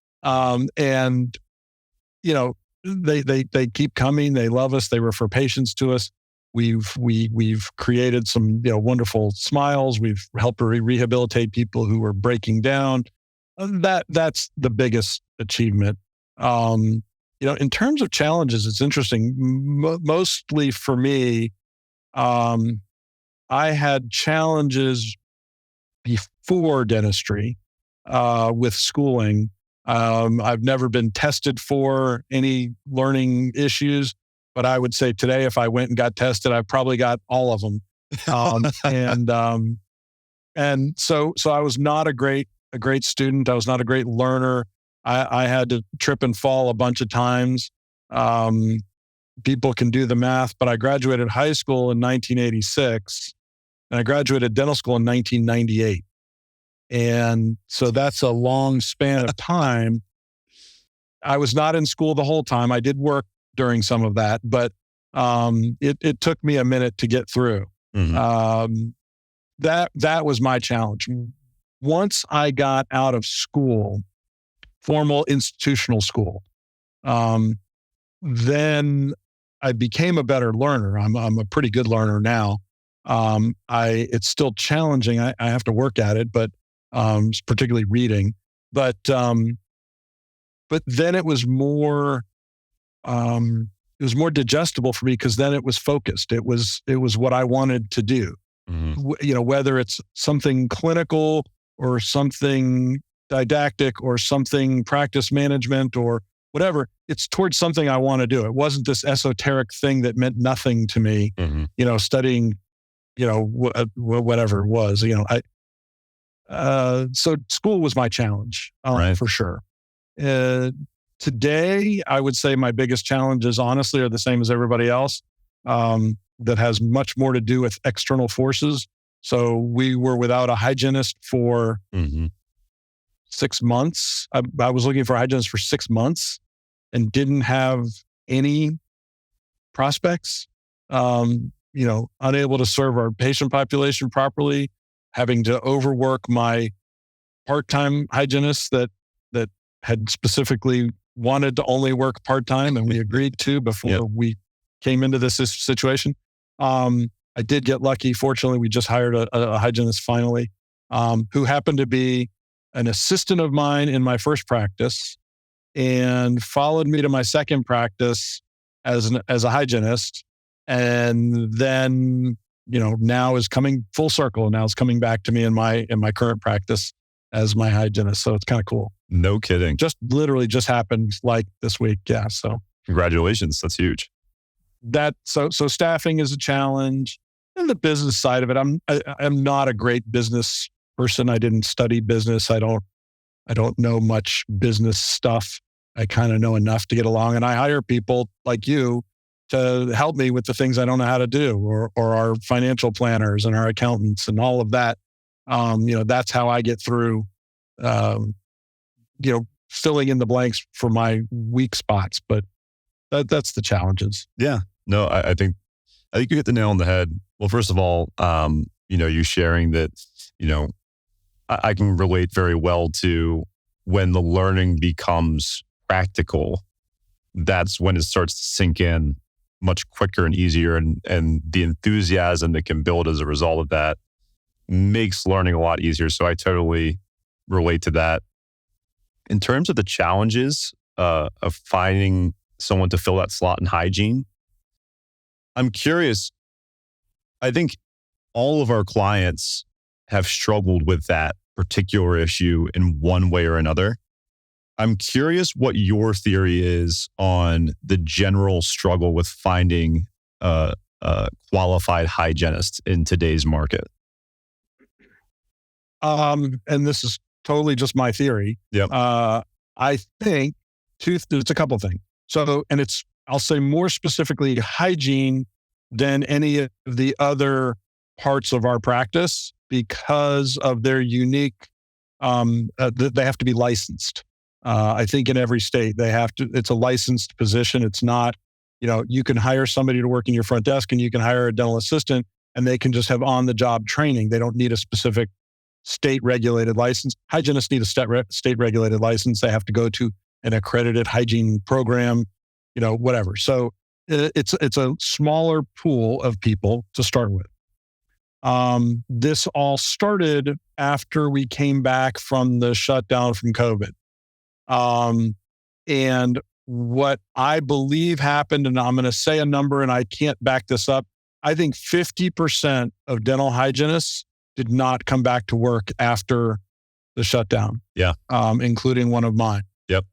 And, they keep coming. They love us. They refer patients to us. We've created some, wonderful smiles. We've helped rehabilitate people who were breaking down. That's the biggest achievement. In terms of challenges, it's interesting. Mostly for me, I had challenges before dentistry with schooling. I've never been tested for any learning issues, but I would say today, if I went and got tested, I probably got all of them. And so I was not a great student. I was not a great learner. I had to trip and fall a bunch of times. People can do the math, but I graduated high school in 1986 and I graduated dental school in 1998. And so that's a long span of time. I was not in school the whole time. I did work during some of that, but it took me a minute to get through. Mm-hmm. That was my challenge. Once I got out of school, formal institutional school, then I became a better learner. I'm a pretty good learner now. It's still challenging. I have to work at it, but particularly reading. But then it was more digestible for me because then it was focused. It was what I wanted to do. Mm-hmm. Whether it's something clinical or something didactic or something practice management or whatever, it's towards something I want to do. It wasn't this esoteric thing that meant nothing to me, mm-hmm. Studying, whatever it was, so school was my challenge, right. For sure. Today, I would say my biggest challenges, honestly, are the same as everybody else. That has much more to do with external forces. So we were without a hygienist for 6 months. I was looking for a hygienist for 6 months and didn't have any prospects. Unable to serve our patient population properly, having to overwork my part-time hygienist that had specifically wanted to only work part-time, and we agreed to before we came into this situation. I did get lucky. Fortunately, we just hired a hygienist finally, who happened to be an assistant of mine in my first practice and followed me to my second practice as a hygienist. And then, now is coming full circle. Now it's coming back to me in my current practice as my hygienist. So it's kind of cool. No kidding. Just literally just happened like this week. Yeah. So congratulations. That's huge. So staffing is a challenge. And the business side of it, I'm not a great business person. I didn't study business. I don't know much business stuff. I kind of know enough to get along. And I hire people like you to help me with the things I don't know how to do, or our financial planners and our accountants and all of that. That's how I get through, filling in the blanks for my weak spots. But that's the challenges. Yeah. No, I think you hit the nail on the head. Well, first of all, you sharing that, I can relate very well to when the learning becomes practical that's when it starts to sink in much quicker and easier. And the enthusiasm that can build as a result of that makes learning a lot easier. So I totally relate to that. In terms of the challenges of finding someone to fill that slot in hygiene, I'm curious. I think all of our clients have struggled with that particular issue in one way or another. I'm curious what your theory is on the general struggle with finding a qualified hygienist in today's market. And this is totally just my theory. Yep. I think there's a couple of things. So, and I'll say more specifically hygiene than any of the other parts of our practice because of their unique, they have to be licensed. I think in every state it's a licensed position. It's not, you can hire somebody to work in your front desk and you can hire a dental assistant and they can just have on the job training. They don't need a specific state regulated license. Hygienists need a state regulated license. They have to go to an accredited hygiene program, whatever. So it's a smaller pool of people to start with. This all started after we came back from the shutdown from COVID. And what I believe happened, and I'm going to say a number and I can't back this up, I think 50% of dental hygienists did not come back to work after the shutdown. Yeah. Including one of mine. Yep.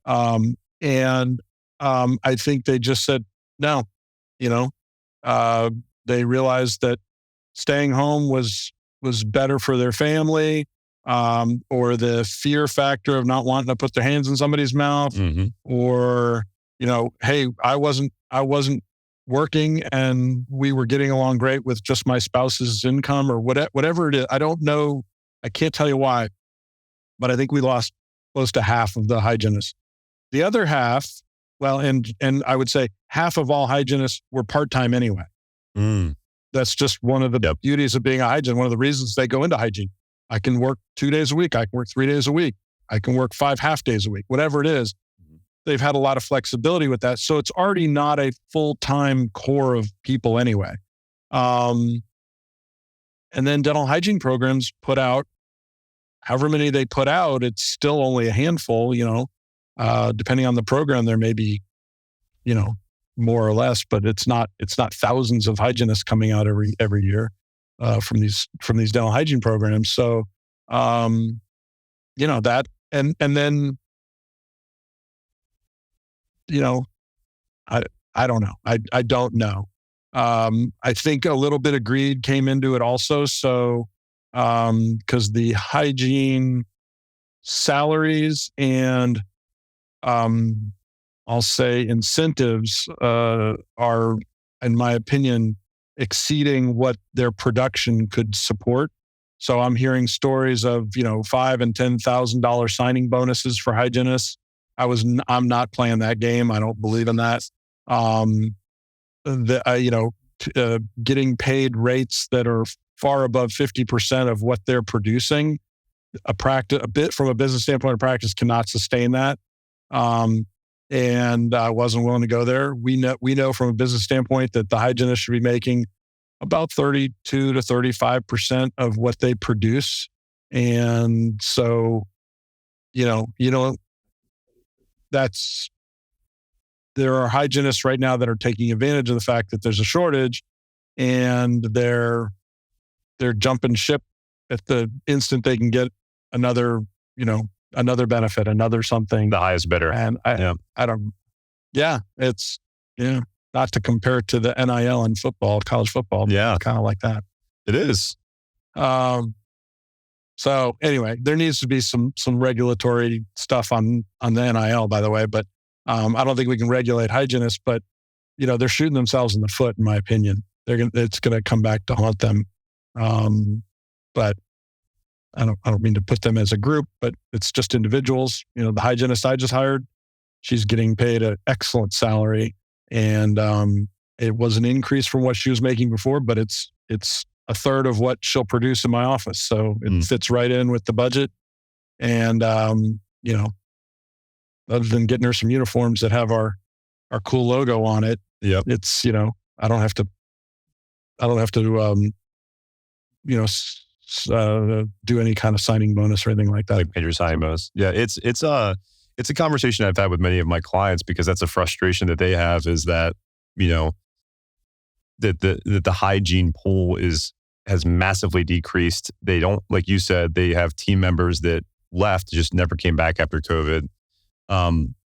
I think they just said, no, they realized that staying home was better for their family, or the fear factor of not wanting to put their hands in somebody's mouth, or, hey, I wasn't working and we were getting along great with just my spouse's income or whatever it is. I don't know. I can't tell you why, but I think we lost close to half of the hygienists. The other half, well, and I would say half of all hygienists were part-time anyway. That's just one of the beauties of being a hygienist. One of the reasons they go into hygiene. I can work 2 days a week. I can work 3 days a week. I can work 5 half days a week, whatever it is. They've had a lot of flexibility with that. So it's already not a full-time core of people anyway. And then dental hygiene programs put out, however many they put out, it's still only a handful, depending on the program, there may be, more or less, but it's not thousands of hygienists coming out every year from these dental hygiene programs. So, that, and then, I don't know. I don't know. I think a little bit of greed came into it also. So, because the hygiene salaries and, I'll say incentives, are, in my opinion, exceeding what their production could support. So I'm hearing stories of, $5,000 and $10,000 signing bonuses for hygienists. I'm not playing that game. I don't believe in that. Getting paid rates that are far above 50% of what they're producing, a bit from a business standpoint of practice cannot sustain that. And I wasn't willing to go there. We know from a business standpoint that the hygienist should be making about 32 to 35% of what they produce. And so, there are hygienists right now that are taking advantage of the fact that there's a shortage, and they're jumping ship at the instant they can get another benefit, another something. The highest bidder. And it's not to compare it to the NIL in football, college football. Yeah. Kind of like that. It is. So anyway, there needs to be some regulatory stuff on the NIL, by the way, but I don't think we can regulate hygienists, but they're shooting themselves in the foot, in my opinion. It's going to come back to haunt them. But I don't mean to put them as a group, but it's just individuals. The hygienist I just hired, she's getting paid an excellent salary, and it was an increase from what she was making before, but it's a third of what she'll produce in my office. So it fits right in with the budget. And, other than getting her some uniforms that have our our cool logo on it. Yep. It's, I don't have to, do any kind of signing bonus or anything like that. Like major signing bonus. Yeah. It's a conversation I've had with many of my clients, because that's a frustration that they have, is that, that the hygiene pool has massively decreased. They don't, like you said, they have team members that left, just never came back after COVID.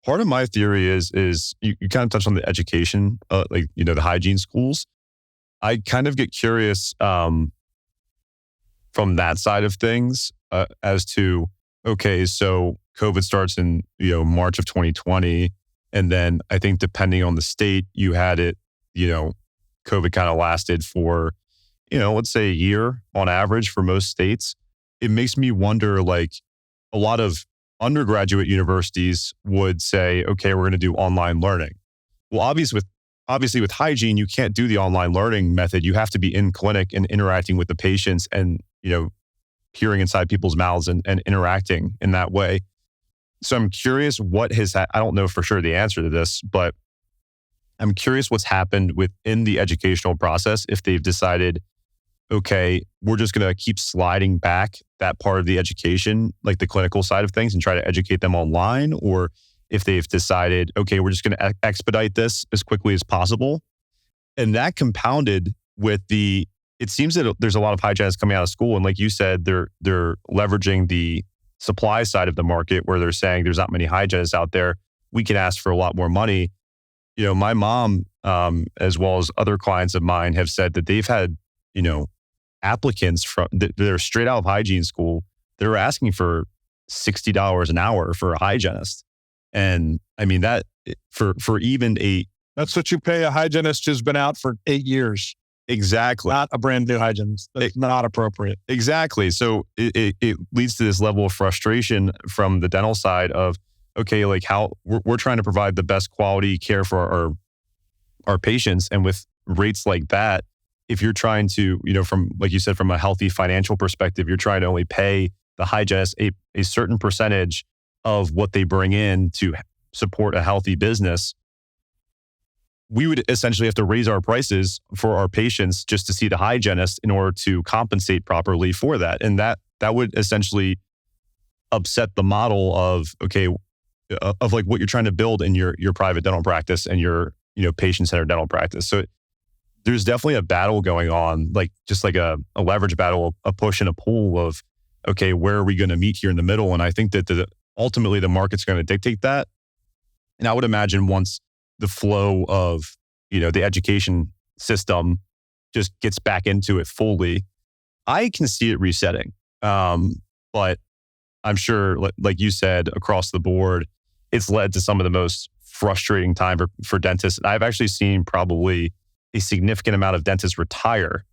Part of my theory is you kind of touched on the education, the hygiene schools. I kind of get curious from that side of things as to, okay, so COVID starts in March of 2020, and then I think depending on the state, you had it, COVID kind of lasted for, let's say a year on average for most states. It makes me wonder, like, a lot of undergraduate universities would say, okay, we're going to do online learning. Well, obviously with hygiene, you can't do the online learning method. You have to be in clinic and interacting with the patients and, peering inside people's mouths and interacting in that way. So I'm curious I don't know for sure the answer to this, but I'm curious what's happened within the educational process, if they've decided, okay, we're just going to keep sliding back that part of the education, like the clinical side of things, and try to educate them online, or if they've decided, okay, we're just going to expedite this as quickly as possible. And that compounded with it seems that there's a lot of hygienists coming out of school, and like you said, they're leveraging the supply side of the market, where they're saying there's not many hygienists out there. We can ask for a lot more money. My mom, as well as other clients of mine, have said that they've had, applicants that are straight out of hygiene school. They're asking for $60 an hour for a hygienist. And I mean, that for even that's what you pay a hygienist who's been out for 8 years. Exactly. Not a brand new hygienist. That's not appropriate. Exactly. So it leads to this level of frustration from the dental side of, okay, like how we're trying to provide the best quality care for our patients. And with rates like that, if you're trying to, from, like you said, from a healthy financial perspective, you're trying to only pay the hygienist a certain percentage of what they bring in to support a healthy business. We would essentially have to raise our prices for our patients just to see the hygienist in order to compensate properly for that. And that would essentially upset the model of, okay, of like what you're trying to build in your private dental practice and your, patient-centered dental practice. So there's definitely a battle going on, like just like a leverage battle, a push and a pull of, okay, where are we going to meet here in the middle? And I think that ultimately the market's going to dictate that. And I would imagine once the flow of, the education system just gets back into it fully, I can see it resetting. But I'm sure, like you said, across the board, it's led to some of the most frustrating time for dentists. I've actually seen probably a significant amount of dentists retire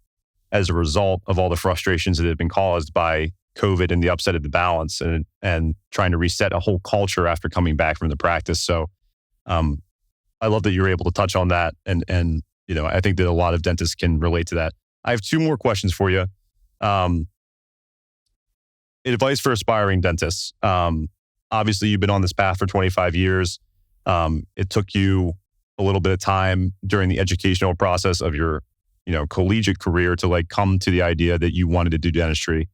as a result of all the frustrations that have been caused by COVID and the upset of the balance and trying to reset a whole culture after coming back from the practice. So I love that you're able to touch on that. And I think that a lot of dentists can relate to that. I have 2 more questions for you. Advice for aspiring dentists. Obviously, you've been on this path for 25 years. It took you a little bit of time during the educational process of your, collegiate career to like come to the idea that you wanted to do dentistry.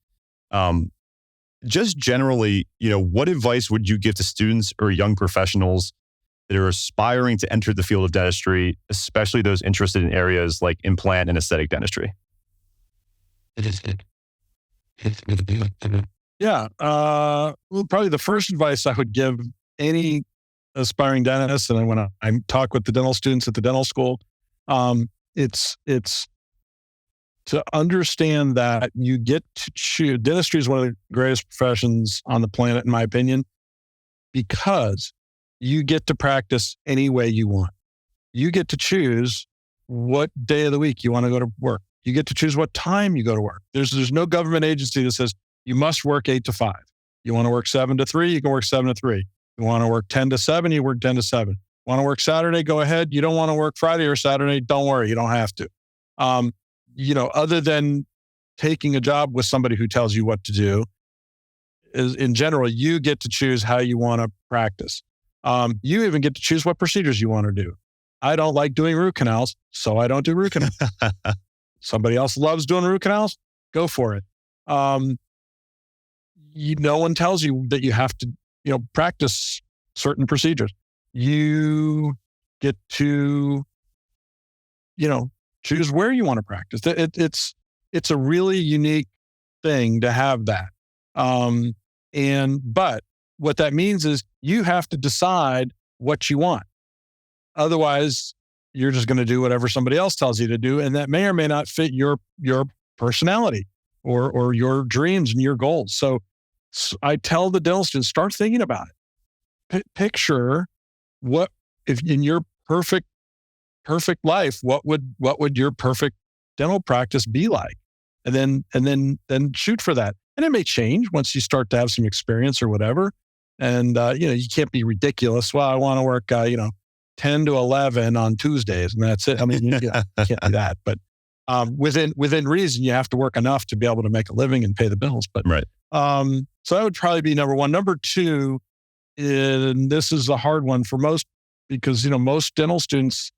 Just generally, what advice would you give to students or young professionals that are aspiring to enter the field of dentistry, especially those interested in areas like implant and aesthetic dentistry? Yeah. Well, probably the first advice I would give any aspiring dentist, and when I talk with the dental students at the dental school, it's to understand that you get to choose. Dentistry is one of the greatest professions on the planet, in my opinion, because you get to practice any way you want. You get to choose what day of the week you want to go to work. You get to choose what time you go to work. There's no government agency that says you must work 8 to 5. You want to work 7 to 3, you can work 7 to 3. You want to work 10 to 7, you work 10 to 7. Want to work Saturday, go ahead. You don't want to work Friday or Saturday, don't worry, you don't have to. Other than taking a job with somebody who tells you what to do, in general, you get to choose how you want to practice. You even get to choose what procedures you want to do. I don't like doing root canals, so I don't do root canals. Somebody else loves doing root canals, go for it. No one tells you that you have to, practice certain procedures. You get to, choose where you want to practice. It's a really unique thing to have that. But what that means is you have to decide what you want. Otherwise, you're just going to do whatever somebody else tells you to do, and that may or may not fit your personality or your dreams and your goals. So I tell the dental students, start thinking about it. Picture what if in your perfect life, what would your perfect dental practice be like, and then shoot for that. And it may change once you start to have some experience or whatever. And you can't be ridiculous. Well, I want to work 10 to 11 on Tuesdays, and that's it. I mean, you can't do that. But within reason, you have to work enough to be able to make a living and pay the bills. But right. So that would probably be number one. Number two, and this is a hard one for most, because most dental students,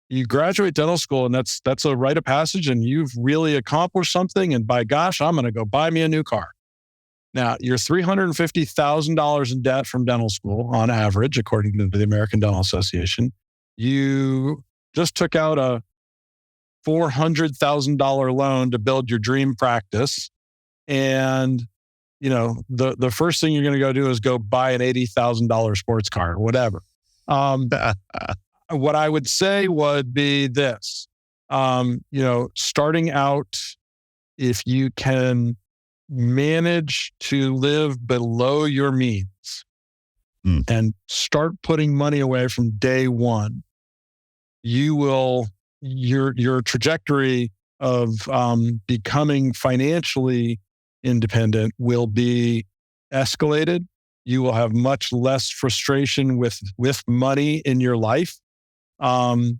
you graduate dental school, and that's a rite of passage, and you've really accomplished something. And by gosh, I'm going to go buy me a new car. Now, you're $350,000 in debt from dental school on average, according to the American Dental Association. You just took out a $400,000 loan to build your dream practice. And, the first thing you're going to go do is go buy an $80,000 sports car or whatever. What I would say would be this, starting out, if you can manage to live below your means and start putting money away from day one, your trajectory of becoming financially independent will be escalated. You will have much less frustration with money in your life. And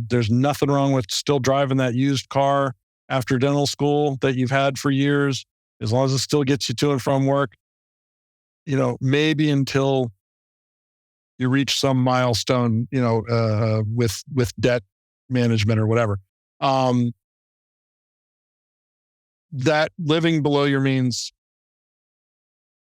there's nothing wrong with still driving that used car after dental school that you've had for years, as long as it still gets you to and from work, maybe until you reach some milestone, with debt management or whatever. That living below your means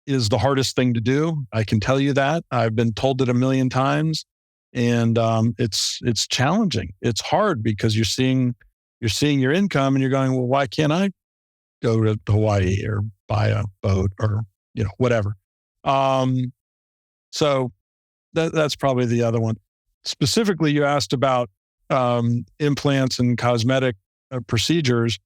is the hardest thing to do. I can tell you that. I've been told it a million times, and it's challenging. It's hard because you're seeing your income and you're going, well, why can't I go to Hawaii or buy a boat or, whatever. So that's probably the other one. Specifically, you asked about implants and cosmetic procedures.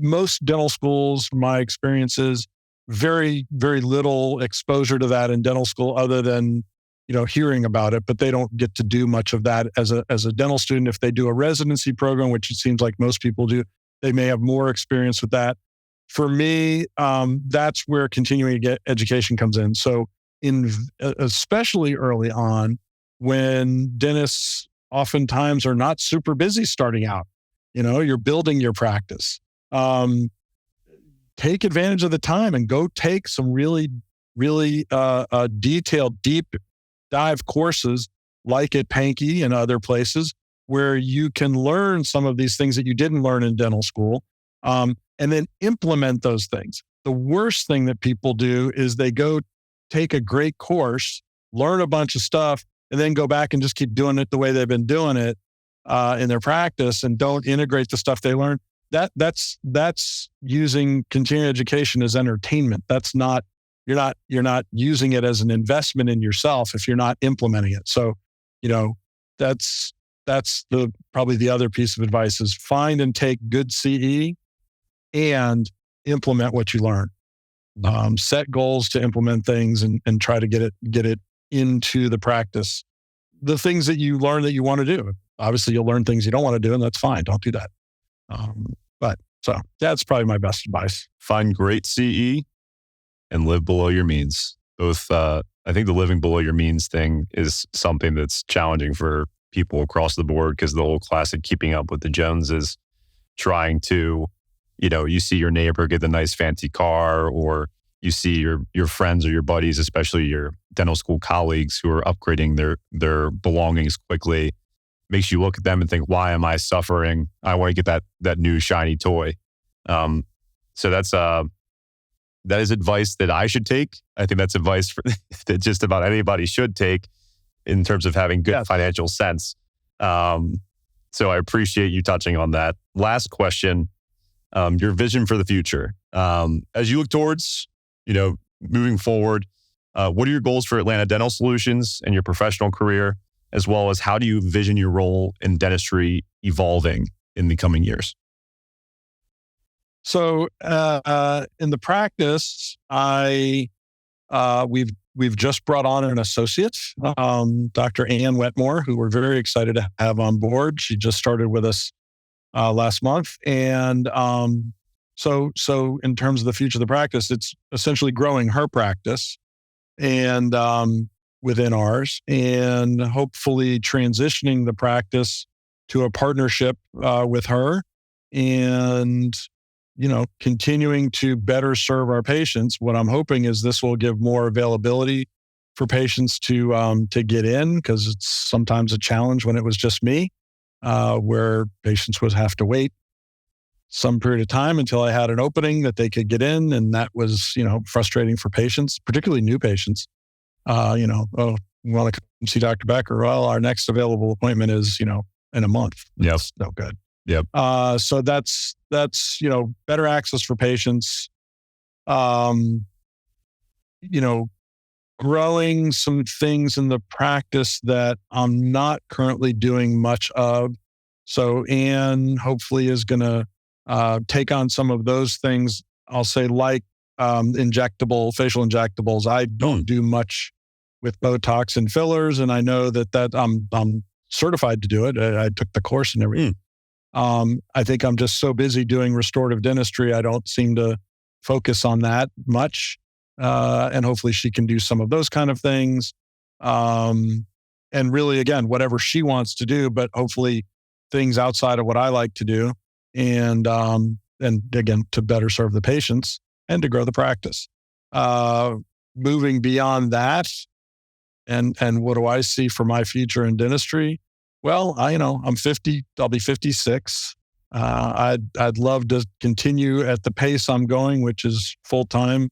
Most dental schools, my experience is very, very little exposure to that in dental school other than, hearing about it, but they don't get to do much of that as a dental student. If they do a residency program, which it seems like most people do, they may have more experience with that. For me, that's where continuing education comes in. So especially early on, when dentists oftentimes are not super busy starting out, you're building your practice. Take advantage of the time and go take some really, really detailed, deep dive courses like at Panky and other places where you can learn some of these things that you didn't learn in dental school, and then implement those things. The worst thing that people do is they go take a great course, learn a bunch of stuff, and then go back and just keep doing it the way they've been doing it in their practice and don't integrate the stuff they learned. That's using continuing education as entertainment. That's not, you're not using it as an investment in yourself if you're not implementing it. So, that's probably the other piece of advice is find and take good CE and implement what you learn. Set goals to implement things and try to get it into the practice. The things that you learn that you want to do. Obviously, you'll learn things you don't want to do, and that's fine. Don't do that. But that's probably my best advice. Find great CE and live below your means. Both, I think the living below your means thing is something that's challenging for people across the board because the whole classic keeping up with the Joneses, trying to, you see your neighbor get the nice fancy car or you see your friends or your buddies, especially your dental school colleagues who are upgrading their belongings quickly, makes you look at them and think, why am I suffering? I want to get that new shiny toy. So that is advice that I should take. I think that's advice that just about anybody should take in terms of having good financial sense. So I appreciate you touching on that. Last question, your vision for the future. As you look towards, moving forward, what are your goals for Atlanta Dental Solutions and your professional career, as well as how do you envision your role in dentistry evolving in the coming years? So in the practice, we've just brought on an associate, Dr. Ann Wetmore, who we're very excited to have on board. She just started with us last month, and so in terms of the future of the practice, it's essentially growing her practice and within ours, and hopefully transitioning the practice to a partnership with her, and continuing to better serve our patients. What I'm hoping is this will give more availability for patients to get in, because it's sometimes a challenge when it was just me, where patients would have to wait some period of time until I had an opening that they could get in, and that was frustrating for patients, particularly new patients. Oh, we want to come see Dr. Becker. Well, our next available appointment is in a month. That's no good. Yep. So that's better access for patients. Growing some things in the practice that I'm not currently doing much of. So Anne hopefully is going to take on some of those things. I'll say like facial injectables. I don't do much with Botox and fillers, and I know that I'm certified to do it. I took the course and everything. I think I'm just so busy doing restorative dentistry, I don't seem to focus on that much. And hopefully she can do some of those kind of things. And really, again, whatever she wants to do, but hopefully things outside of what I like to do. And again, to better serve the patients and to grow the practice. Moving beyond that, and what do I see for my future in dentistry? Well, I'm 50. I'll be 56. I'd love to continue at the pace I'm going, which is full time,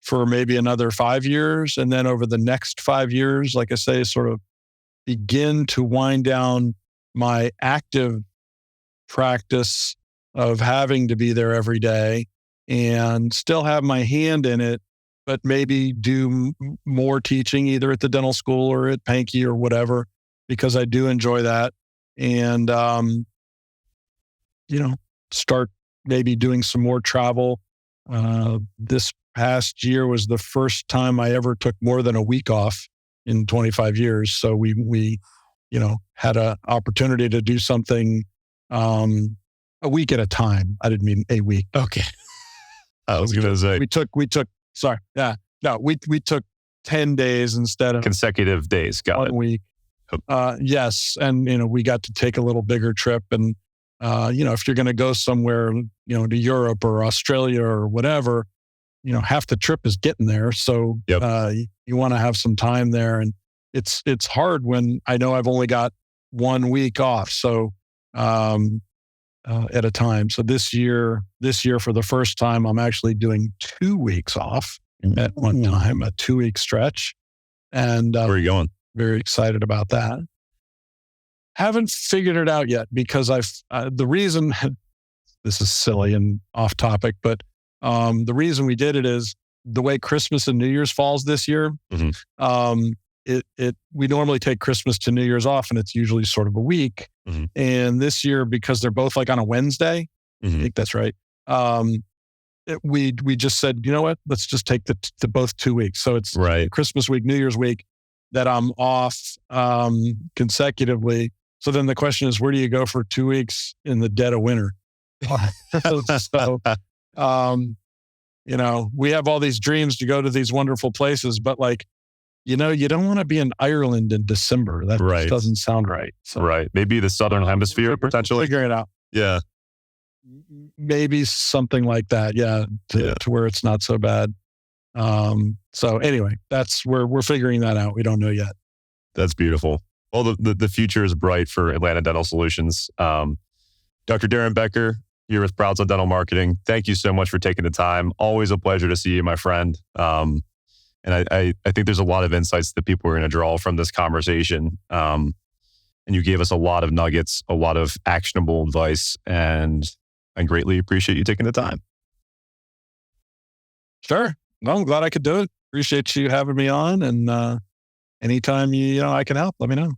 for maybe another 5 years, and then over the next 5 years, like I say, sort of begin to wind down my active practice of having to be there every day, and still have my hand in it, but maybe do more teaching either at the dental school or at Panky or whatever, because I do enjoy that. And, start maybe doing some more travel. This past year was the first time I ever took more than a week off in 25 years. So we had an opportunity to do something a week at a time. I didn't mean a week. Okay. I was going to say. We took, sorry. Yeah. No, we took 10 days instead of consecutive days. Got 1 it. week. Yes. And, we got to take a little bigger trip. And, if you're going to go somewhere, to Europe or Australia or whatever, half the trip is getting there. So you want to have some time there. And it's hard when I know I've only got 1 week off. So at a time. So this year for the first time, I'm actually doing 2 weeks off at one time, a 2-week stretch. And where are you going? Very excited about that. Haven't figured it out yet, because the reason, this is silly and off topic, but the reason we did it is the way Christmas and New Year's falls this year. Mm-hmm. We normally take Christmas to New Year's off, and it's usually sort of a week. Mm-hmm. And this year, because they're both like on a Wednesday, mm-hmm. I think that's right. We just said, you know what? Let's just take the both 2 weeks. So it's right. Christmas week, New Year's week that I'm off consecutively. So then the question is, where do you go for 2 weeks in the dead of winter? So, we have all these dreams to go to these wonderful places, but you don't want to be in Ireland in December. That just doesn't sound right. So, right. Maybe the Southern Hemisphere, potentially. Figure it out. Yeah. Maybe something like that. Yeah. To where it's not so bad. So anyway, we're figuring that out. We don't know yet. That's beautiful. Well, the future is bright for Atlanta Dental Solutions. Dr. Daren Becker, here with Proudson Dental Marketing. Thank you so much for taking the time. Always a pleasure to see you, my friend. And I think there's a lot of insights that people are going to draw from this conversation. And you gave us a lot of nuggets, a lot of actionable advice, and I greatly appreciate you taking the time. Sure. No, I'm glad I could do it. Appreciate you having me on. And anytime I can help, let me know.